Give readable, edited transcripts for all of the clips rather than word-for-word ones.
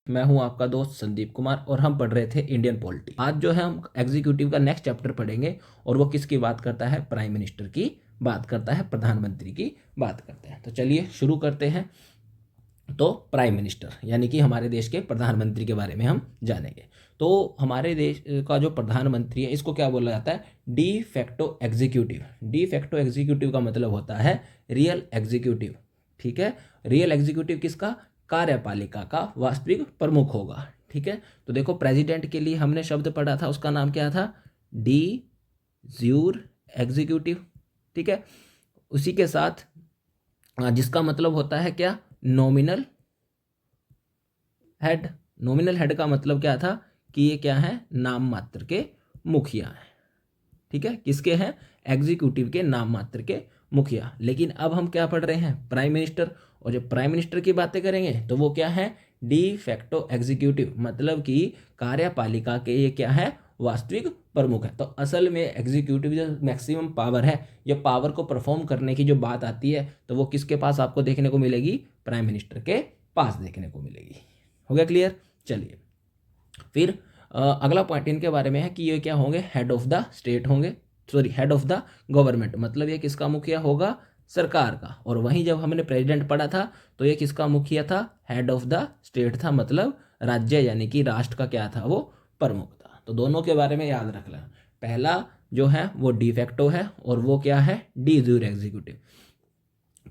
मैं हूं आपका दोस्त संदीप कुमार और हम पढ़ रहे थे इंडियन पॉलिटी। आज जो है हम एग्जीक्यूटिव का नेक्स्ट चैप्टर पढ़ेंगे और वो किसकी बात करता है, प्राइम मिनिस्टर की बात करता है, प्रधानमंत्री की बात करते हैं। तो चलिए शुरू करते हैं। तो प्राइम मिनिस्टर यानी कि हमारे देश के प्रधानमंत्री के बारे में हम जानेंगे। तो हमारे देश का जो प्रधानमंत्री है इसको क्या बोला जाता है, de facto executive. De facto executive का मतलब होता है रियल एग्जीक्यूटिव। ठीक है, रियल एग्जीक्यूटिव किसका, कार्यपालिका का वास्तविक प्रमुख होगा। ठीक है, तो देखो प्रेसिडेंट के लिए हमने शब्द पढ़ा था, उसका नाम क्या था, डी ज्यूर एग्जीक्यूटिव। ठीक है, उसी के साथ जिसका मतलब होता है क्या, नॉमिनल हेड। नॉमिनल हेड का मतलब क्या था कि ये क्या है, नाम मात्र के मुखिया है। ठीक है, किसके हैं, एग्जीक्यूटिव के नाम मात्र के मुखिया। लेकिन अब हम क्या पढ़ रहे हैं, प्राइम मिनिस्टर। और जब प्राइम मिनिस्टर की बातें करेंगे तो वो क्या है, डी फैक्टो एग्जीक्यूटिव, मतलब कि कार्यपालिका के ये क्या है, वास्तविक प्रमुख है। तो असल में एग्जीक्यूटिव जो मैक्सिमम पावर है, ये पावर को परफॉर्म करने की जो बात आती है तो वो किसके पास आपको देखने को मिलेगी, प्राइम मिनिस्टर के पास देखने को मिलेगी। हो गया क्लियर। चलिए फिर अगला पॉइंट इनके बारे में है कि ये क्या होंगे, हेड ऑफ द स्टेट होंगे, sorry head of the government, मतलब ये किसका मुखिया होगा, सरकार का। और वहीं जब हमने प्रेसिडेंट पढ़ा था तो ये किसका मुखिया था, हेड ऑफ द स्टेट था, मतलब राज्य यानी कि राष्ट्र का क्या था, वो प्रमुख था। तो दोनों के बारे में याद रख लेना। पहला जो है वो डी फैक्टो है और वो क्या है, डी ज्यूर एग्जीक्यूटिव।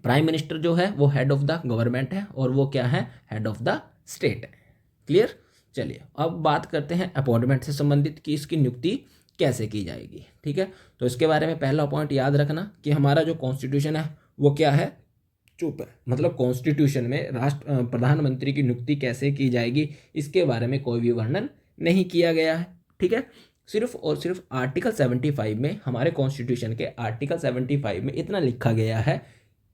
प्राइम मिनिस्टर जो है वो हेड ऑफ द गवर्नमेंट है और वो क्या है, हेड ऑफ द स्टेट है। क्लियर। चलिए अब बात करते हैं अपॉइंटमेंट से संबंधित कि इसकी नियुक्ति कैसे की जाएगी। ठीक है, तो इसके बारे में पहला पॉइंट याद रखना कि हमारा जो कॉन्स्टिट्यूशन है वो क्या है, चुप है। मतलब कॉन्स्टिट्यूशन में राष्ट्र प्रधानमंत्री की नियुक्ति कैसे की जाएगी इसके बारे में कोई भी वर्णन नहीं किया गया है। ठीक है, सिर्फ और सिर्फ आर्टिकल 75 में, हमारे कॉन्स्टिट्यूशन के आर्टिकल 75 में इतना लिखा गया है,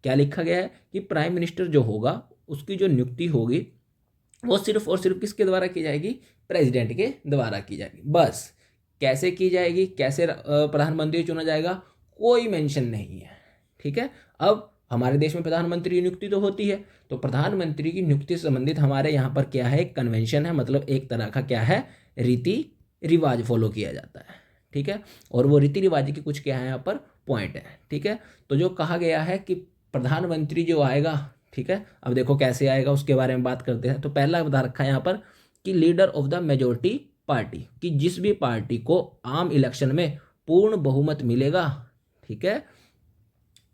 क्या लिखा गया है कि प्राइम मिनिस्टर जो होगा उसकी जो नियुक्ति होगी वो सिर्फ और सिर्फ किसके द्वारा की जाएगी, प्रेसिडेंट के द्वारा की जाएगी। बस कैसे की जाएगी, कैसे प्रधानमंत्री चुना जाएगा, कोई मेंशन नहीं है। ठीक है, अब हमारे देश में प्रधानमंत्री नियुक्ति तो होती है, तो प्रधानमंत्री की नियुक्ति से संबंधित हमारे यहाँ पर क्या है, एक कन्वेंशन है, मतलब एक तरह का क्या है, रीति रिवाज फॉलो किया जाता है। ठीक है, और वो रीति रिवाज की कुछ क्या है यहाँ पर पॉइंट है। ठीक है, तो जो कहा गया है कि प्रधानमंत्री जो आएगा, ठीक है, अब देखो कैसे आएगा उसके बारे में बात करते हैं। तो पहला बता रखा है यहाँ पर कि leader of the majority party, कि जिस भी पार्टी को आम इलेक्शन में पूर्ण बहुमत मिलेगा, ठीक है,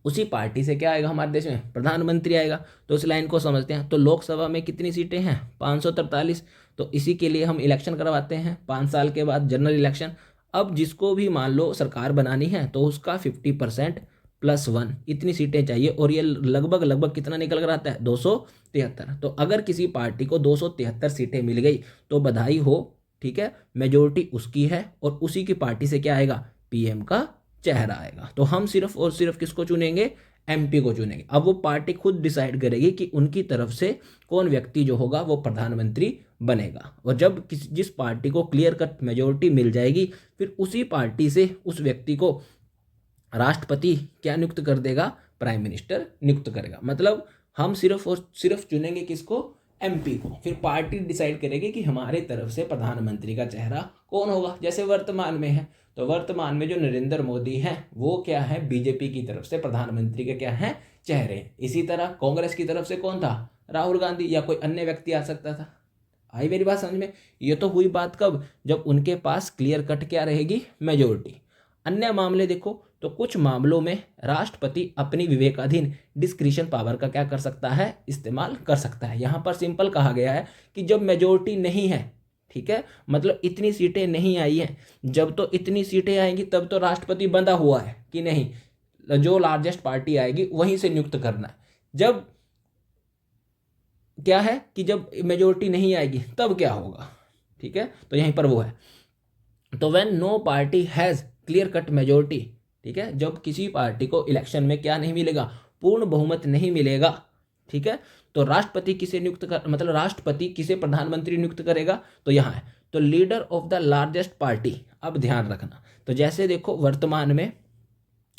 उसी पार्टी से क्या आएगा हमारे देश में, प्रधानमंत्री आएगा। तो इस लाइन को समझते हैं। तो लोकसभा में कितनी सीटें हैं, 543। तो इसी के लिए हम इलेक्शन करवाते हैं 5 साल के बाद, जनरल इलेक्शन। अब जिसको भी मान लो सरकार बनानी है तो उसका 50% +1 इतनी सीटें चाहिए, और ये लगभग लगभग कितना निकल कर आता है, 273। तो अगर किसी पार्टी को 273 सीटें मिल गई तो बधाई हो। ठीक है, मेजोरिटी उसकी है और उसी की पार्टी से क्या आएगा, पीएम का चेहरा आएगा। तो हम सिर्फ और सिर्फ किसको चुनेंगे, एमपी को चुनेंगे। अब वो पार्टी खुद डिसाइड करेगी कि उनकी तरफ से कौन व्यक्ति जो होगा वो प्रधानमंत्री बनेगा। और जब जिस पार्टी को क्लियर कट मेजोरिटी मिल जाएगी, फिर उसी पार्टी से उस व्यक्ति को राष्ट्रपति क्या नियुक्त कर देगा, प्राइम मिनिस्टर नियुक्त करेगा। मतलब हम सिर्फ और सिर्फ चुनेंगे किसको, एमपी को। फिर पार्टी डिसाइड करेगी कि हमारे तरफ से प्रधानमंत्री का चेहरा कौन होगा। जैसे वर्तमान में है, तो वर्तमान में जो नरेंद्र मोदी हैं वो क्या है, बीजेपी की तरफ से प्रधानमंत्री के क्या है, चेहरे। इसी तरह कांग्रेस की तरफ से कौन था, राहुल गांधी, या कोई अन्य व्यक्ति आ सकता था। आई मेरी बात समझ में। ये तो हुई बात कब, जब उनके पास क्लियर कट क्या रहेगी, मेजोरिटी। अन्य मामले देखो तो कुछ मामलों में राष्ट्रपति अपनी विवेकाधीन डिस्क्रिशन पावर का क्या कर सकता है, इस्तेमाल कर सकता है। यहाँ पर सिंपल कहा गया है कि जब मेजोरिटी नहीं है, ठीक है, मतलब इतनी सीटें नहीं आई हैं, जब तो इतनी सीटें आएंगी तब तो राष्ट्रपति बंधा हुआ है कि नहीं, जो लार्जेस्ट पार्टी आएगी वहीं से नियुक्त करना है। जब क्या है कि जब मेजोरिटी नहीं आएगी तब क्या होगा, ठीक है, तो यहीं पर वो है। तो when no party has clear cut majority, ठीक है, जब किसी पार्टी को इलेक्शन में क्या नहीं मिलेगा, पूर्ण बहुमत नहीं मिलेगा, ठीक है, तो राष्ट्रपति किसे नियुक्त कर, मतलब राष्ट्रपति किसे प्रधानमंत्री नियुक्त करेगा, तो यहाँ है, तो leader of the largest party. अब ध्यान रखना, तो जैसे देखो वर्तमान में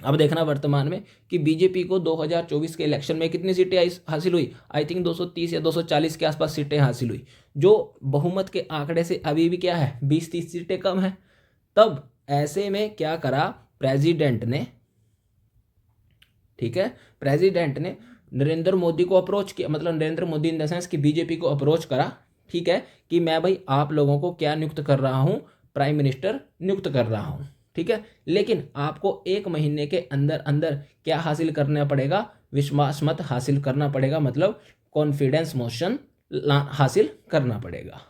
अब देखना वर्तमान में कि बीजेपी को 2024 के इलेक्शन में कितनी सीटें हासिल हुई, आई थिंक 230 या 240 के आसपास सीटें हासिल हुई, जो बहुमत के आंकड़े से अभी भी क्या है 20-30 सीटें कम है। तब ऐसे में क्या करा प्रेसिडेंट ने, ठीक है, प्रेसिडेंट ने नरेंद्र मोदी को अप्रोच किया, मतलब Narendra Modi in the sense कि बीजेपी को अप्रोच करा, ठीक है, कि मैं भाई आप लोगों को क्या नियुक्त कर रहा हूं, प्राइम मिनिस्टर नियुक्त कर रहा हूं, ठीक है, लेकिन आपको 1 महीने के अंदर अंदर क्या हासिल करना पड़ेगा, विश्वास मत हासिल करना पड़ेगा, मतलब कॉन्फिडेंस मोशन हासिल करना पड़ेगा,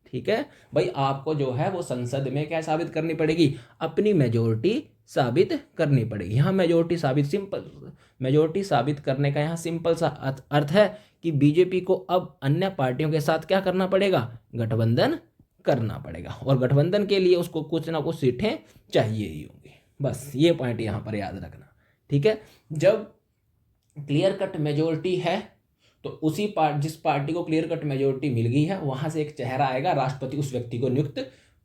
ठीक है। भाई आपको जो है वो संसद में क्या साबित करनी पड़ेगी, अपनी मेजोरिटी साबित करनी पड़ेगी। यहाँ मेजोरिटी साबित, सिंपल मेजोरिटी साबित करने का यहाँ सिंपल सा अर्थ है कि बीजेपी को अब अन्य पार्टियों के साथ क्या करना पड़ेगा, गठबंधन करना पड़ेगा, और गठबंधन के लिए उसको कुछ ना कुछ सीटें चाहिए ही होंगी। बस ये पॉइंट यहाँ पर याद रखना, ठीक है। जब क्लियर कट मेजोरिटी है तो उसी जिस पार्टी को क्लियर कट मेजोरिटी मिल गई है वहां से एक चेहरा आएगा, राष्ट्रपति उस व्यक्ति को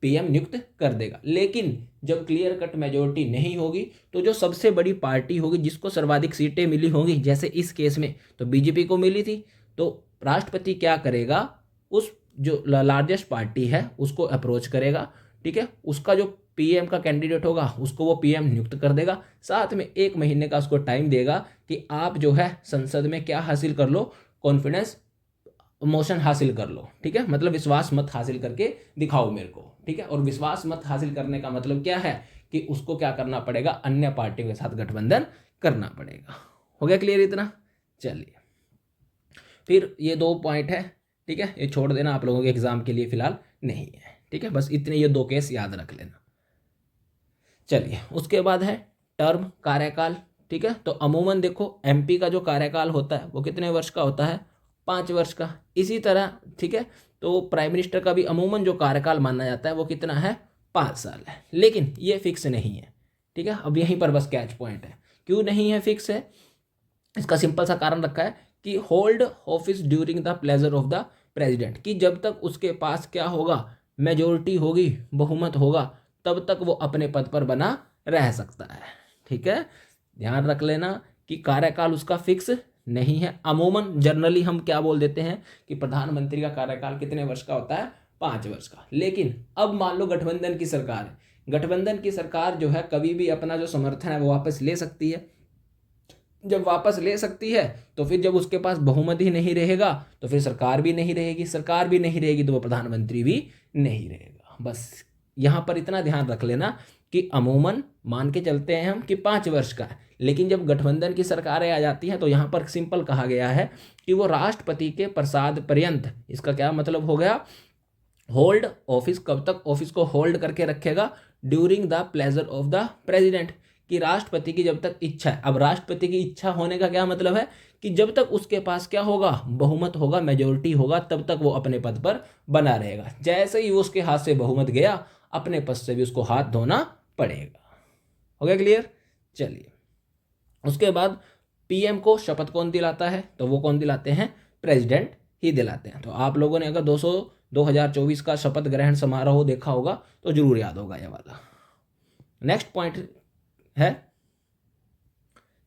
पीएम नियुक्त कर देगा। लेकिन जब क्लियर कट मेजोरिटी नहीं होगी तो जो सबसे बड़ी पार्टी होगी, जिसको सर्वाधिक सीटें मिली होंगी, जैसे इस केस में तो बीजेपी को मिली थी, तो राष्ट्रपति क्या करेगा, उस जो लार्जेस्ट पार्टी है उसको अप्रोच करेगा, ठीक है, उसका जो पीएम का कैंडिडेट होगा उसको वो पीएम नियुक्त कर देगा, साथ में 1 महीने का उसको टाइम देगा कि आप जो है संसद में क्या हासिल कर लो, कॉन्फिडेंस मोशन हासिल कर लो, ठीक है, मतलब विश्वास मत हासिल करके दिखाओ मेरे को, ठीक है। और विश्वास मत हासिल करने का मतलब क्या है कि उसको क्या करना पड़ेगा, अन्य पार्टियों के साथ गठबंधन करना पड़ेगा। हो गया क्लियर इतना? चलिए, फिर ये 2 पॉइंट है, ठीक है, ये छोड़ देना, आप लोगों के एग्जाम के लिए फिलहाल नहीं है, ठीक है, बस इतने ये 2 केस याद रख लेना। चलिए, उसके बाद है टर्म, कार्यकाल, ठीक है। तो अमूमन देखो एमपी का जो कार्यकाल होता है वो कितने वर्ष का होता है, 5 वर्ष का। इसी तरह, ठीक है, तो प्राइम मिनिस्टर का भी अमूमन जो कार्यकाल माना जाता है वो कितना है, 5 साल है, लेकिन ये फिक्स नहीं है, ठीक है। अब यहीं पर बस कैच पॉइंट है, क्यों नहीं है फिक्स है, इसका सिंपल सा कारण रखा है कि hold office during the pleasure of the president, कि जब तक उसके पास क्या होगा, मेजोरिटी होगी, बहुमत होगा, तब तक वो अपने पद पर बना रह सकता है, ठीक है। ध्यान रख लेना कि कार्यकाल उसका फिक्स नहीं है। अमूमन जनरली हम क्या बोल देते हैं कि प्रधानमंत्री का कार्यकाल कितने वर्ष का होता है, 5 वर्ष का। लेकिन अब मान लो गठबंधन की सरकार है, गठबंधन की सरकार जो है कभी भी अपना जो समर्थन है वो वापस ले सकती है। जब वापस ले सकती है तो फिर जब उसके पास बहुमत ही नहीं रहेगा तो फिर सरकार भी नहीं रहेगी, सरकार भी नहीं रहेगी तो वो प्रधानमंत्री भी नहीं रहेगा। बस यहाँ पर इतना ध्यान रख लेना कि अमूमन मान के चलते हैं हम कि 5 वर्ष का है, लेकिन जब गठबंधन की सरकारें आ जाती हैं तो यहाँ पर सिंपल कहा गया है कि वो राष्ट्रपति के प्रसाद पर्यंत, इसका क्या मतलब हो गया, होल्ड ऑफिस, कब तक ऑफिस को होल्ड करके रखेगा, during the pleasure of the president, कि राष्ट्रपति की जब तक इच्छा है। अब राष्ट्रपति की इच्छा होने का क्या मतलब है कि जब तक उसके पास क्या होगा, बहुमत होगा, मेजोरिटी होगा, तब तक वो अपने पद पर बना रहेगा। जैसे ही वो उसके हाथ से बहुमत गया, अपने पद से भी उसको हाथ धोना पड़ेगा। हो गया क्लियर? चलिए, उसके बाद पीएम को शपथ कौन दिलाता है, तो वो कौन दिलाते हैं, प्रेसिडेंट ही दिलाते हैं। तो आप लोगों ने अगर 2024 का शपथ ग्रहण समारोह देखा होगा तो जरूर याद होगा ये वाला। नेक्स्ट पॉइंट है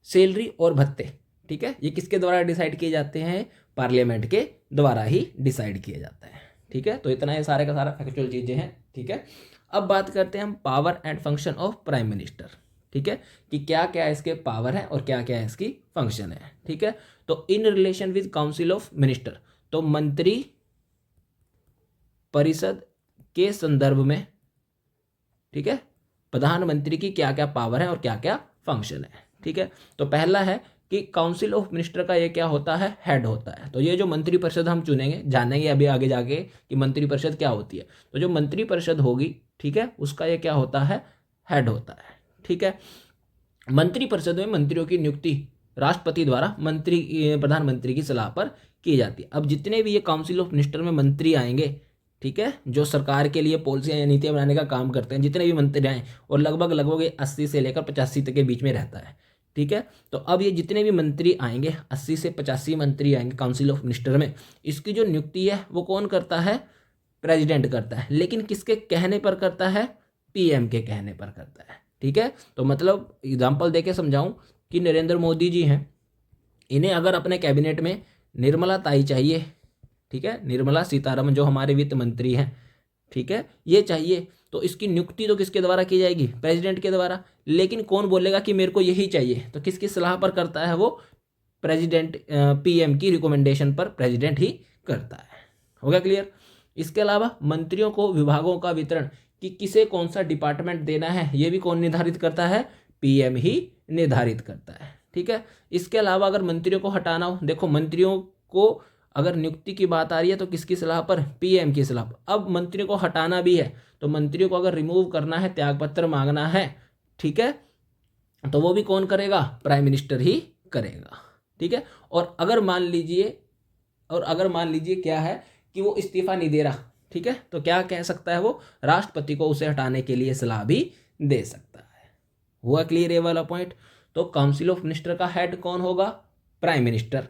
सैलरी और भत्ते, ठीक है, ये किसके द्वारा डिसाइड किए जाते हैं, पार्लियामेंट के द्वारा ही डिसाइड किया जाता है, ठीक है। तो इतना ये सारे का सारा फैक्चुअल चीजें हैं, ठीक है। अब बात करते हैं हम power and function of prime minister, ठीक है, कि क्या क्या इसके पावर है और क्या क्या इसकी फंक्शन है, ठीक है। तो in relation with council of minister, तो मंत्री परिषद के संदर्भ में, ठीक है, प्रधानमंत्री की क्या क्या पावर है और क्या क्या फंक्शन है, ठीक है। तो पहला है कि काउंसिल ऑफ मिनिस्टर का ये क्या होता है, हेड होता है। तो ये जो मंत्रिपरिषद हम चुनेंगे, जानेंगे अभी आगे जाके कि मंत्रिपरिषद क्या होती है। तो जो मंत्रिपरिषद होगी, ठीक है, उसका ये क्या होता है, हेड होता है, ठीक है। मंत्रिपरिषद में मंत्रियों की नियुक्ति राष्ट्रपति द्वारा प्रधानमंत्री की सलाह पर की जाती है। अब जितने भी ये काउंसिल ऑफ मिनिस्टर में मंत्री आएंगे, ठीक है, जो सरकार के लिए पॉलिसियां या नीतियां बनाने का काम करते हैं, जितने भी मंत्री आए, और लगभग ये 80 से लेकर 85 तक के बीच में रहता है, ठीक है। तो अब ये जितने भी मंत्री आएंगे, 80 से 85 मंत्री आएंगे काउंसिल ऑफ मिनिस्टर में, इसकी जो नियुक्ति है वो कौन करता है, प्रेसिडेंट करता है। लेकिन किसके कहने पर करता है, पीएम के कहने पर करता है, ठीक है। तो मतलब एग्जाम्पल देके समझाऊं कि नरेंद्र मोदी जी हैं, इन्हें अगर अपने कैबिनेट में निर्मला ताई चाहिए, ठीक है, निर्मला सीतारमण जो हमारे वित्त मंत्री हैं, ठीक है, ये चाहिए, तो इसकी नियुक्ति तो किसके द्वारा की जाएगी? प्रेसिडेंट के द्वारा। लेकिन कौन बोलेगा कि मेरे को यही चाहिए? तो किसकी सलाह पर करता है वो? प्रेसिडेंट, पीएम की रिकमेंडेशन पर प्रेसिडेंट ही करता है। हो गया क्लियर? इसके अलावा मंत्रियों को विभागों का वितरण कि किसे कौन सा डिपार्टमेंट देना है, ये भी कौन निर्धारित करता है? पीएम ही निर्धारित करता है, ठीक है। इसके अलावा अगर मंत्रियों को हटाना हो, देखो मंत्रियों को अगर नियुक्ति की बात आ रही है तो किसकी सलाह पर? पीएम की सलाह पर। अब मंत्रियों को हटाना भी है, तो मंत्रियों को अगर रिमूव करना है, त्यागपत्र मांगना है, ठीक है, तो वो भी कौन करेगा? प्राइम मिनिस्टर ही करेगा, ठीक है। और अगर मान लीजिए क्या है कि वो इस्तीफा नहीं दे रहा, ठीक है, तो क्या कह सकता है वो? राष्ट्रपति को उसे हटाने के लिए सलाह भी दे सकता है। हुआ क्लियर ये वाला पॉइंट? तो काउंसिल ऑफ मिनिस्टर का हेड कौन होगा? Prime minister.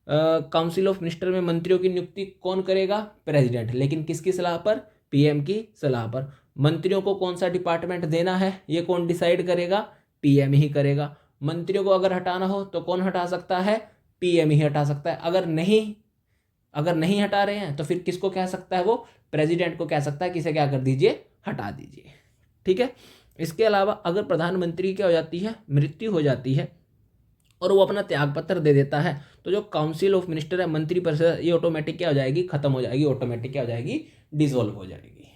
Council of minister में मंत्रियों की नियुक्ति कौन करेगा? प्रेसिडेंट। लेकिन किसकी सलाह पर? पीएम की सलाह पर। मंत्रियों को कौन सा डिपार्टमेंट देना है, ये कौन डिसाइड करेगा? पीएम ही करेगा। मंत्रियों को अगर हटाना हो तो कौन हटा सकता है? पीएम ही हटा सकता है। अगर नहीं हटा रहे हैं तो फिर किसको कह सकता है वो? प्रेसिडेंट को कह सकता है कि इसे क्या कर दीजिए? हटा दीजिए, ठीक है। इसके अलावा अगर प्रधानमंत्री क्या हो जाती है? मृत्यु हो जाती है और वो अपना त्यागपत्र दे देता है, तो जो काउंसिल ऑफ मिनिस्टर है, मंत्री परिषद, ये ऑटोमेटिक क्या हो जाएगी? खत्म हो जाएगी, ऑटोमेटिक क्या हो जाएगी? डिसॉल्व हो जाएगी।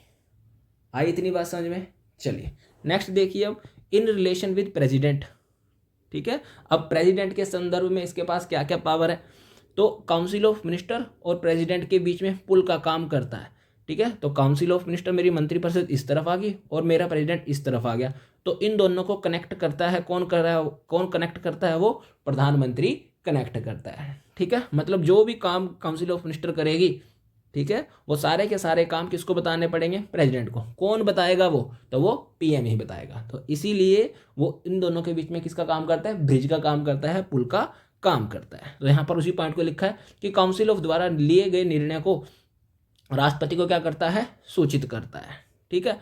आई इतनी बात समझ में? चलिए नेक्स्ट देखिए अब इन रिलेशन विद प्रेसिडेंट, ठीक है। अब प्रेसिडेंट के संदर्भ में इसके पास क्या क्या पावर है? तो काउंसिल ऑफ मिनिस्टर और प्रेसिडेंट के बीच में पुल का काम करता है, ठीक है। तो काउंसिल ऑफ मिनिस्टर, मेरी मंत्रिपरिषद इस तरफ आ गई और मेरा प्रेसिडेंट इस तरफ आ गया, तो इन दोनों को कनेक्ट करता है कौन? कर रहा है कौन? कनेक्ट करता है वो प्रधानमंत्री कनेक्ट करता है, ठीक है। मतलब जो भी काम काउंसिल ऑफ मिनिस्टर करेगी, ठीक है, वो सारे के सारे काम किसको बताने पड़ेंगे? प्रेसिडेंट को। कौन बताएगा वो? तो वो पीएम ही बताएगा। तो इसीलिए वो इन दोनों के बीच में किसका काम करता है? ब्रिज का काम करता है, पुल का काम करता है। तो यहाँ पर उसी पॉइंट को लिखा है कि काउंसिल ऑफ द्वारा लिए गए निर्णय को राष्ट्रपति को क्या करता है? सूचित करता है, ठीक है।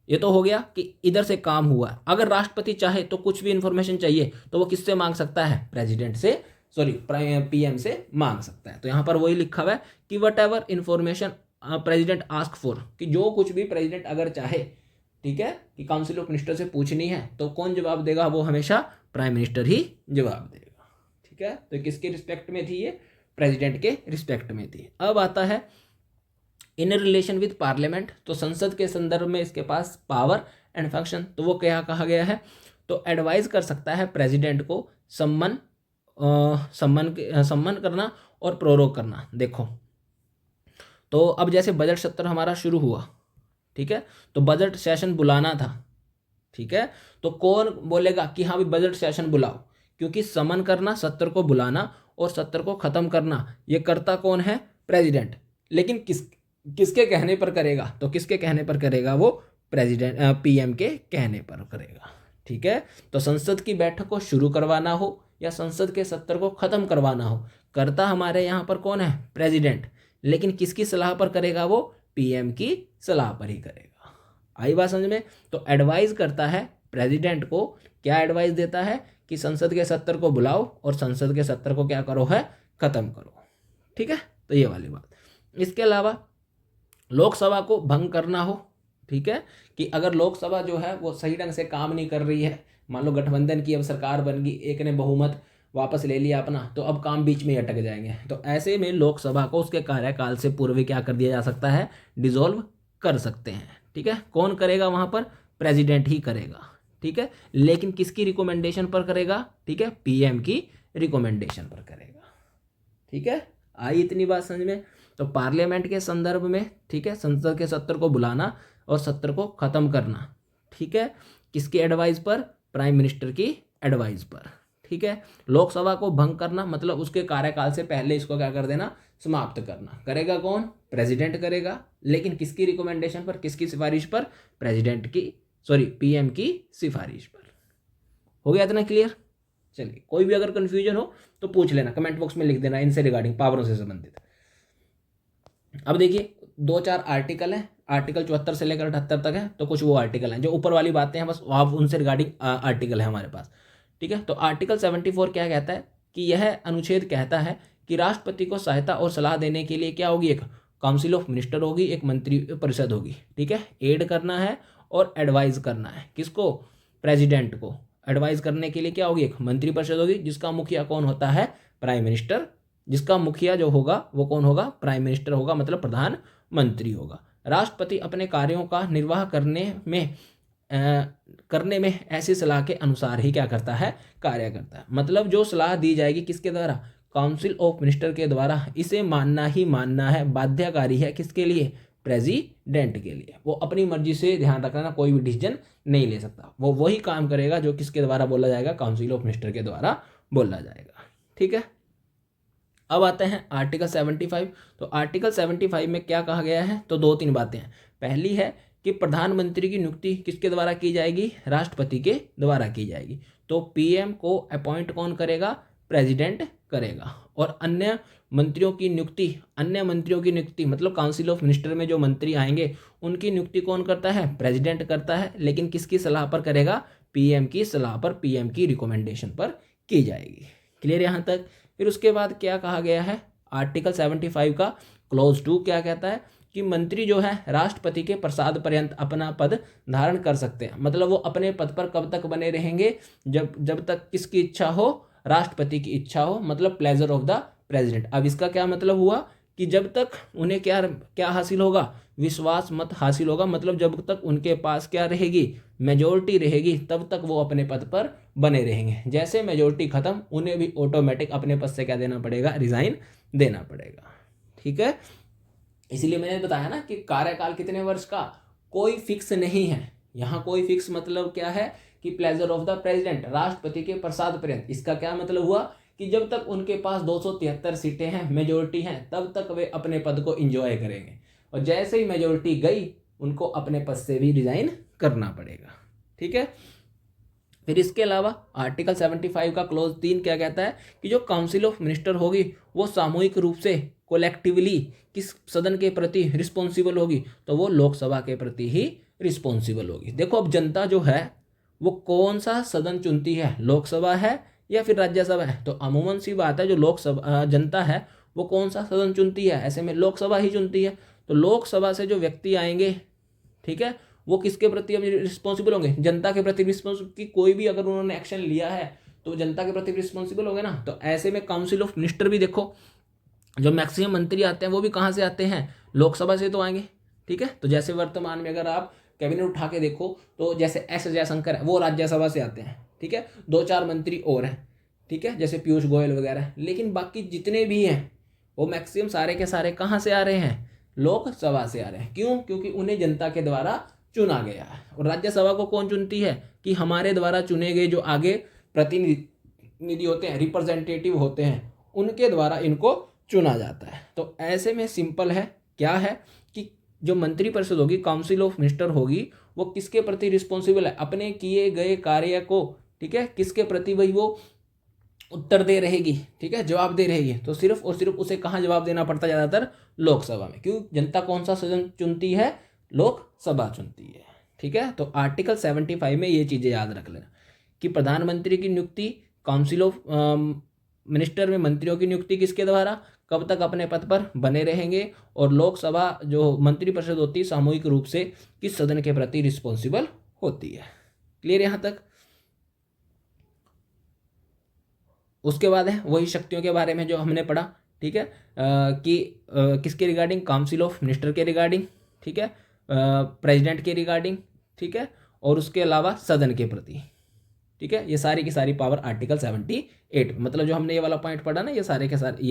ये तो हो गया कि इधर से काम हुआ। अगर राष्ट्रपति चाहे तो कुछ भी इंफॉर्मेशन चाहिए तो वो किससे मांग सकता है? प्रेसिडेंट से, सॉरी पीएम से मांग सकता है। तो यहाँ पर वही लिखा हुआ है कि what ever information president ask for, कि जो कुछ भी प्रेसिडेंट अगर चाहे, ठीक है, कि काउंसिल ऑफ मिनिस्टर से पूछनी है तो कौन जवाब देगा? वो हमेशा प्राइम मिनिस्टर ही जवाब देगा, ठीक है। तो किसके रिस्पेक्ट में थी ये? प्रेसिडेंट के रिस्पेक्ट में थी। अब आता है इन रिलेशन विद पार्लियामेंट, तो संसद के संदर्भ में इसके पास पावर एंड फंक्शन, तो वो क्या कहा गया है? तो एडवाइज कर सकता है प्रेसिडेंट को सम्मन करना और प्रोरोग करना। देखो तो अब जैसे बजट सत्र हमारा शुरू हुआ, ठीक है, तो बजट सेशन बुलाना था, ठीक है, तो कौन बोलेगा कि हाँ भाई बजट सेशन बुलाओ? क्योंकि समन करना, सत्र को बुलाना और सत्र को खत्म करना, ये करता कौन है? प्रेसिडेंट। लेकिन किसके कहने पर करेगा? तो किसके कहने पर करेगा वो? प्रेसिडेंट, पीएम के कहने पर करेगा, ठीक है। तो संसद की बैठक को शुरू करवाना हो या संसद के सत्र को खत्म करवाना हो, करता हमारे यहाँ पर कौन है? प्रेसिडेंट। लेकिन किसकी सलाह पर करेगा वो? पीएम की सलाह पर ही करेगा। आई बात समझ में? तो एडवाइज करता है प्रेसिडेंट को, क्या एडवाइस देता है? कि संसद के सत्र को बुलाओ और संसद के सत्र को क्या करो है? खत्म करो, ठीक है। तो ये वाली बात। इसके अलावा लोकसभा को भंग करना हो, ठीक है, कि अगर लोकसभा जो है वो सही ढंग से काम नहीं कर रही है, मान लो गठबंधन की अब सरकार बन गई, एक ने बहुमत वापस ले लिया अपना, तो अब काम बीच में ही अटक जाएंगे, तो ऐसे में लोकसभा को उसके कार्यकाल से पूर्व क्या कर दिया जा सकता है? डिसॉल्व कर सकते हैं, ठीक है। कौन करेगा वहाँ पर? प्रेसिडेंट ही करेगा, ठीक है। लेकिन किसकी रिकमेंडेशन पर करेगा? ठीक है, पीएम की रिकमेंडेशन पर करेगा, ठीक है। आई इतनी बात समझ में? तो पार्लियामेंट के संदर्भ में, ठीक है, संसद के सत्र को बुलाना और सत्र को खत्म करना, ठीक है, किसकी एडवाइस पर? प्राइम मिनिस्टर की एडवाइस पर, ठीक है। लोकसभा को भंग करना मतलब उसके कार्यकाल से पहले इसको क्या कर देना? समाप्त करना। करेगा कौन? प्रेसिडेंट करेगा। लेकिन किसकी रिकमेंडेशन पर? किसकी सिफारिश पर? प्रेसिडेंट की, सॉरी पीएम की सिफारिश पर। हो गया इतना क्लियर? चलिए, कोई भी अगर कंफ्यूजन हो तो पूछ लेना, कमेंट बॉक्स में लिख देना इनसे रिगार्डिंग, पावरों से संबंधित। अब देखिए दो चार आर्टिकल हैं, आर्टिकल 74 से लेकर 78 तक है, तो कुछ वो आर्टिकल हैं जो ऊपर वाली बातें हैं, बस आप उनसे रिगार्डिंग आर्टिकल है हमारे पास। ठीक है, तो आर्टिकल 74 क्या कहता है कि यह अनुच्छेद कहता है कि राष्ट्रपति को सहायता और सलाह देने के लिए क्या होगी, एक काउंसिल ऑफ मिनिस्टर होगी, एक मंत्री परिषद होगी। ठीक है, एड करना है और एडवाइज करना है किसको, प्रेसिडेंट को। एडवाइज करने के लिए क्या होगी, एक मंत्री परिषद होगी जिसका मुखिया कौन होता है, प्राइम मिनिस्टर। जिसका मुखिया जो होगा वो कौन होगा, प्राइम मिनिस्टर होगा, मतलब प्रधानमंत्री होगा। राष्ट्रपति अपने कार्यों का निर्वाह करने में ऐसी सलाह के अनुसार ही क्या करता है, कार्य करता है। मतलब जो सलाह दी जाएगी किसके द्वारा, काउंसिल ऑफ मिनिस्टर के द्वारा, इसे मानना ही मानना है, बाध्यकारी है किसके लिए, प्रेसिडेंट के लिए। वो अपनी मर्जी से, ध्यान रखना, कोई भी डिसीजन नहीं ले सकता, वो वही काम करेगा जो किसके द्वारा बोला जाएगा, काउंसिल ऑफ मिनिस्टर के द्वारा बोला जाएगा। ठीक है, अब आते हैं आर्टिकल 75। तो आर्टिकल 75 में क्या कहा गया है, तो दो तीन बातें हैं। पहली है कि प्रधानमंत्री की नियुक्ति किसके द्वारा की जाएगी, राष्ट्रपति के द्वारा की जाएगी। तो पीएम को अपॉइंट कौन करेगा, प्रेसिडेंट करेगा। और अन्य मंत्रियों की नियुक्ति मतलब काउंसिल ऑफ मिनिस्टर में जो मंत्री आएंगे उनकी नियुक्ति कौन करता है, प्रेसिडेंट करता है, लेकिन किसकी सलाह पर करेगा, पीएम की सलाह पर, पीएम की रिकमेंडेशन पर की जाएगी। क्लियर यहाँ तक। फिर उसके बाद क्या कहा गया है, आर्टिकल 75 का क्लॉज 2 क्या कहता है कि मंत्री जो है राष्ट्रपति के प्रसाद पर्यंत अपना पद धारण कर सकते हैं। मतलब वो अपने पद पर कब तक बने रहेंगे, जब तक किसकी इच्छा हो, राष्ट्रपति की इच्छा हो, मतलब प्लेजर ऑफ द प्रेसिडेंट। अब इसका क्या मतलब हुआ कि जब तक उन्हें क्या क्या हासिल होगा, विश्वास मत हासिल होगा। मतलब जब तक उनके पास क्या रहेगी, मेजोरिटी रहेगी, तब तक वो अपने पद पर बने रहेंगे। जैसे मेजोरिटी खत्म, उन्हें भी ऑटोमेटिक अपने पद से क्या देना पड़ेगा, रिजाइन देना पड़ेगा। ठीक है, इसलिए मैंने बताया ना कि कार्यकाल कितने वर्ष का कोई फिक्स नहीं है। यहाँ कोई फिक्स मतलब क्या है कि प्लेजर ऑफ द प्रेसिडेंट, राष्ट्रपति के प्रसाद पर्यंत। इसका क्या मतलब हुआ कि जब तक उनके पास 273 सीटें हैं, मेजोरिटी हैं, तब तक वे अपने पद को एंजॉय करेंगे। और जैसे ही मेजोरिटी गई, उनको अपने पद से भी रिजाइन करना पड़ेगा। ठीक है, फिर इसके अलावा आर्टिकल 75 का क्लॉज 3 क्या कहता है कि जो काउंसिल ऑफ मिनिस्टर होगी वो सामूहिक रूप से, कोलेक्टिवली किस सदन के प्रति रिस्पॉन्सिबल होगी, तो वो लोकसभा के प्रति ही रिस्पॉन्सिबल होगी। देखो अब जनता जो है वो कौन सा सदन चुनती है, लोकसभा है या फिर राज्यसभा है। तो अमूमन सी बात है, जो लोकसभा जनता है वो कौन सा सदन चुनती है, ऐसे में लोकसभा ही चुनती है। तो लोकसभा से जो व्यक्ति आएंगे, ठीक है, वो किसके प्रति अब रिस्पॉन्सिबल होंगे, जनता के प्रति रिस्पॉन्सिबल। कि कोई भी अगर उन्होंने एक्शन लिया है तो जनता के प्रति रिस्पॉन्सिबल होंगे ना। तो ऐसे में काउंसिल ऑफ मिनिस्टर भी देखो, जो मैक्सिमम मंत्री आते हैं वो भी कहाँ से आते हैं, लोकसभा से तो आएंगे। ठीक है, तो जैसे वर्तमान में अगर आप कैबिनेट उठा के देखो तो जैसे एस जयशंकर है वो राज्यसभा से आते हैं। ठीक है, दो चार मंत्री और हैं, ठीक है, जैसे पीयूष गोयल वगैरह। लेकिन बाकी जितने भी हैं वो मैक्सिमम सारे के सारे कहाँ से आ रहे हैं, लोकसभा से आ रहे हैं। क्यों, क्योंकि उन्हें जनता के द्वारा चुना गया है। और राज्यसभा को कौन चुनती है, कि हमारे द्वारा चुने गए जो आगे प्रतिनिधि होते हैं, रिप्रेजेंटेटिव होते हैं, उनके द्वारा इनको चुना जाता है। तो ऐसे में सिंपल है, क्या है कि जो मंत्री परिषद होगी, काउंसिल ऑफ मिनिस्टर होगी, वो किसके प्रति रिस्पॉन्सिबल है, अपने किए गए कार्य को, ठीक है, किसके प्रति वही वो उत्तर दे रहेगी, ठीक है, जवाब दे रहेगी। तो सिर्फ और सिर्फ उसे कहाँ जवाब देना पड़ता है, ज़्यादातर लोकसभा में। क्यों, जनता कौन सा सदन चुनती है, लोकसभा चुनती है। ठीक है, तो आर्टिकल 75 में ये चीज़ें याद रख लेना कि प्रधानमंत्री की नियुक्ति, काउंसिल ऑफ मिनिस्टर में मंत्रियों की नियुक्ति किसके द्वारा, कब तक अपने पद पर बने रहेंगे, और लोकसभा जो मंत्री परिषद होती है सामूहिक रूप से किस सदन के प्रति रिस्पॉन्सिबल होती है। क्लियर यहाँ तक। उसके बाद है वही शक्तियों के बारे में जो हमने पढ़ा, ठीक है, कि किसके रिगार्डिंग, काउंसिल ऑफ मिनिस्टर के रिगार्डिंग, ठीक है, प्रेसिडेंट के रिगार्डिंग, ठीक है, और उसके अलावा सदन के प्रति। ठीक है, ये सारी की सारी पावर आर्टिकल 78, मतलब जो हमने ये वाला पॉइंट पढ़ा ना, ये सारे के सारे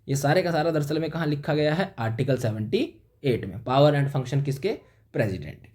ये सारे का सारा दरअसल में कहाँ लिखा गया है, आर्टिकल 78 में, पावर एंड फंक्शन किसके, प्रेसिडेंट के।